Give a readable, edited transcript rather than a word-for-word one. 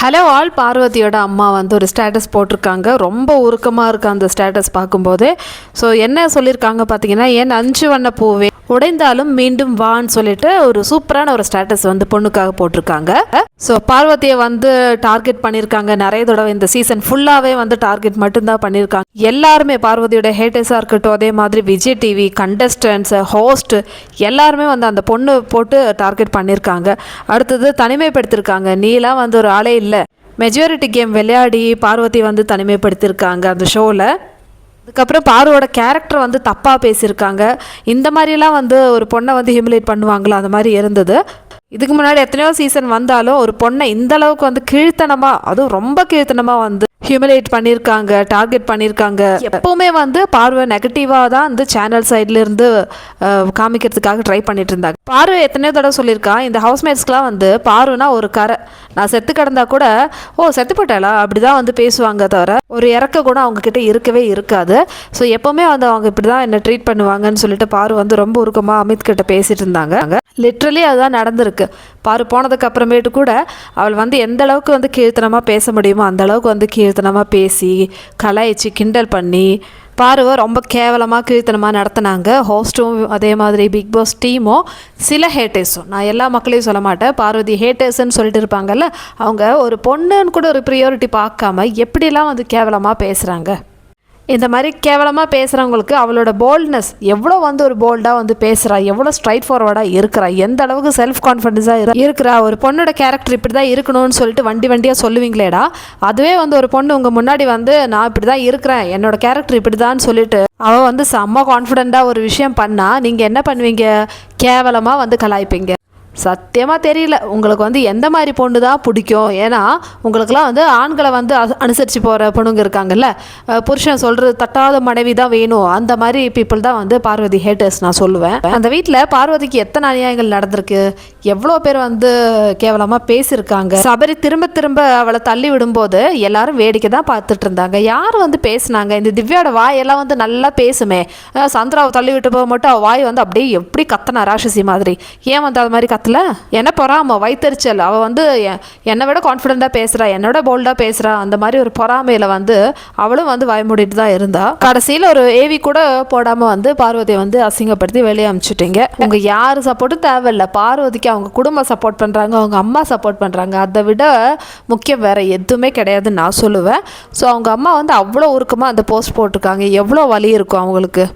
Hello all பார்வதியோட அம்மா வந்து ஒரு ஸ்டேட்டஸ் போட்டிருக்காங்க. ரொம்ப உருக்கமாக இருக்குது அந்த ஸ்டேட்டஸ் பார்க்கும்போது. ஸோ என்ன சொல்லியிருக்காங்க பார்த்தீங்கன்னா, என் 5 வண்ண பூவே உடைந்தாலும் மீண்டும் வான்னு சொல்லிட்டு ஒரு சூப்பரான ஒரு ஸ்டேட்டஸ் வந்து பொண்ணுக்காக போட்டிருக்காங்க. ஸோ பார்வதியை வந்து டார்கெட் பண்ணியிருக்காங்க நிறைய தடவை. இந்த சீசன் ஃபுல்லாகவே வந்து டார்கெட் மட்டும்தான் பண்ணியிருக்காங்க. எல்லாருமே பார்வதியோட ஹேட்டர்ஸாக இருக்கட்டும், அதே மாதிரி விஜய் டிவி கண்டஸ்டன்ஸ், ஹோஸ்ட் எல்லாருமே வந்து அந்த பொண்ணு போட்டு டார்கெட் பண்ணியிருக்காங்க. அடுத்தது தனிமைப்படுத்தியிருக்காங்க. நீலாம் வந்து ஒரு ஆளே இல்லை, மெஜாரிட்டி கேம் விளையாடி பார்வதி வந்து தனிமைப்படுத்தியிருக்காங்க அந்த ஷோவில். அதுக்கப்புறம் பாருவோட கேரக்டர் வந்து தப்பாக பேசியிருக்காங்க. இந்த மாதிரிலாம் வந்து ஒரு பொண்ணை வந்து ஹியூமிலேட் பண்ணுவாங்களா, அந்த மாதிரி இருந்தது. இதுக்கு முன்னாடி எத்தனையோ சீசன் வந்தாலும் ஒரு பொண்ணை இந்த அளவுக்கு வந்து கீழ்த்தனமாக, அதுவும் ரொம்ப கீழ்த்தனமாக வந்து ஹியூமிலேட் பண்ணியிருக்காங்க, டார்கெட் பண்ணியிருக்காங்க. எப்போவுமே வந்து பார்வை நெகட்டிவாக தான் வந்து சேனல் சைட்லேருந்து காமிக்கிறதுக்காக ட்ரை பண்ணிட்டு இருந்தாங்க. பார்வை எத்தனையோ தடவை சொல்லியிருக்கா, இந்த ஹவுஸ்மேட்ஸ்க்கெலாம் வந்து பார்வைனா ஒரு கரை, நான் செத்து கிடந்தா கூட ஓ செத்து போட்டாளா அப்படி தான் வந்து பேசுவாங்க, தவிர ஒரு இறக்க கூட அவங்கக்கிட்ட இருக்கவே இருக்காது. ஸோ எப்போவுமே வந்து அவங்க இப்படி தான் என்ன ட்ரீட் பண்ணுவாங்கன்னு சொல்லிட்டு பாரு வந்து ரொம்ப உருக்கமாக அமித் கிட்ட பேசிட்டு இருந்தாங்க. லிட்ரலி அதுதான் நடந்திருக்கு. பாரு போனதுக்கு அப்புறமேட்டு கூட அவள் வந்து எந்த அளவுக்கு வந்து கீழ்த்தனமாக பேச முடியுமோ அந்த அளவுக்கு வந்து கீழ்த்தனமாக பேசி கலாய்ச்சி கிண்டல் பண்ணி பாருவை ரொம்ப கேவலமாக கீழ்த்தனமாக நடத்தினாங்க. ஹோஸ்ட்டும் அதே மாதிரி பிக் பாஸ் டீமும் சில ஹேட்டர்ஸும், நான் எல்லா மக்களையும் சொல்ல மாட்டேன், பார்வதி ஹேட்டர்ஸ்ன்னு சொல்லிட்டு இருப்பாங்கல்ல, அவங்க ஒரு பொண்ணுன்னு கூட ஒரு ப்ரியாரிட்டி பார்க்காம எப்படிலாம் வந்து கேவலமாக பேசுகிறாங்க. இந்த மாதிரி கேவலமாக பேசுகிறவங்களுக்கு அவளோட போல்ட்னஸ் எவ்வளோ வந்து ஒரு போல்டாக வந்து பேசுகிறா, எவ்வளோ ஸ்ட்ரைட் ஃபார்வர்டாக இருக்கிறா, எந்த அளவுக்கு செல்ஃப் கான்ஃபிடென்ஸாக இருக்கிறா. ஒரு பொண்ணோட கேரக்டர் இப்படி தான் இருக்கணும்னு சொல்லிட்டு வண்டியாக சொல்லுவீங்களேடா, அதுவே வந்து ஒரு பொண்ணு உங்கள் முன்னாடி வந்து நான் இப்படி தான் இருக்கிறேன், என்னோட கேரக்டர் இப்படி தான் சொல்லிட்டு அவள் வந்து செம்ம கான்ஃபிடென்ட்டாக ஒரு விஷயம் பண்ணால் நீங்கள் என்ன பண்ணுவீங்க? கேவலமாக வந்து கலாய்ப்பீங்க. சத்தியமாக தெரியல உங்களுக்கு வந்து எந்த மாதிரி பொண்ணு தான் பிடிக்கும். ஏன்னா உங்களுக்குலாம் வந்து ஆண்களை வந்து அனுசரித்து போகிற பொண்ணுங்க இருக்காங்கல்ல, புருஷன் சொல்கிறது தட்டாத மனைவி தான் வேணும், அந்த மாதிரி பீப்புள் தான் வந்து பார்வதி ஹேட்டர்ஸ் நான் சொல்லுவேன். அந்த வீட்டில் பார்வதிக்கு எத்தனை அநியாயங்கள் நடந்திருக்கு, எவ்வளோ பேர் வந்து கேவலமாக பேசியிருக்காங்க. சபரி திரும்ப திரும்ப அவளை தள்ளி விடும்போது எல்லாரும் வேடிக்கை தான் பார்த்துட்டு இருந்தாங்க. யார் வந்து பேசினாங்க? இந்த திவ்யாவோட வாயெல்லாம் வந்து நல்லா பேசுமே. சந்திராவை தள்ளி விட்டு போக மட்டும் அவள் வாய் வந்து அப்படியே எப்படி கத்தனா ராட்சசி மாதிரி. ஏன் வந்து அது மாதிரி என்ன பொறாம வைத்தறிச்சல், அவள் வந்து என்னை விட கான்ஃபிடென்ட்டாக பேசுகிறா, என்னோட போல்டாக பேசுகிறா, அந்த மாதிரி ஒரு பொறாமையில் வந்து அவளும் வந்து வாய்மூடிட்டு தான் இருந்தா. கடைசியில் ஒரு ஏவி கூட போடாமல் வந்து பார்வதியை வந்து அசிங்கப்படுத்தி வெளியே அனுப்பிச்சுட்டீங்க. உங்கள் யார் சப்போர்ட்டும் தேவையில்லை, பார்வதிக்கு அவங்க குடும்பம் சப்போர்ட் பண்ணுறாங்க, அவங்க அம்மா சப்போர்ட் பண்ணுறாங்க, அதை விட முக்கியம் வேறு எதுவுமே கிடையாதுன்னு நான் சொல்லுவேன். ஸோ அவங்க அம்மா வந்து அவ்வளோ உருக்கமாக அந்த போஸ்ட் போட்டிருக்காங்க. எவ்வளோ வலி இருக்கும் அவங்களுக்கு.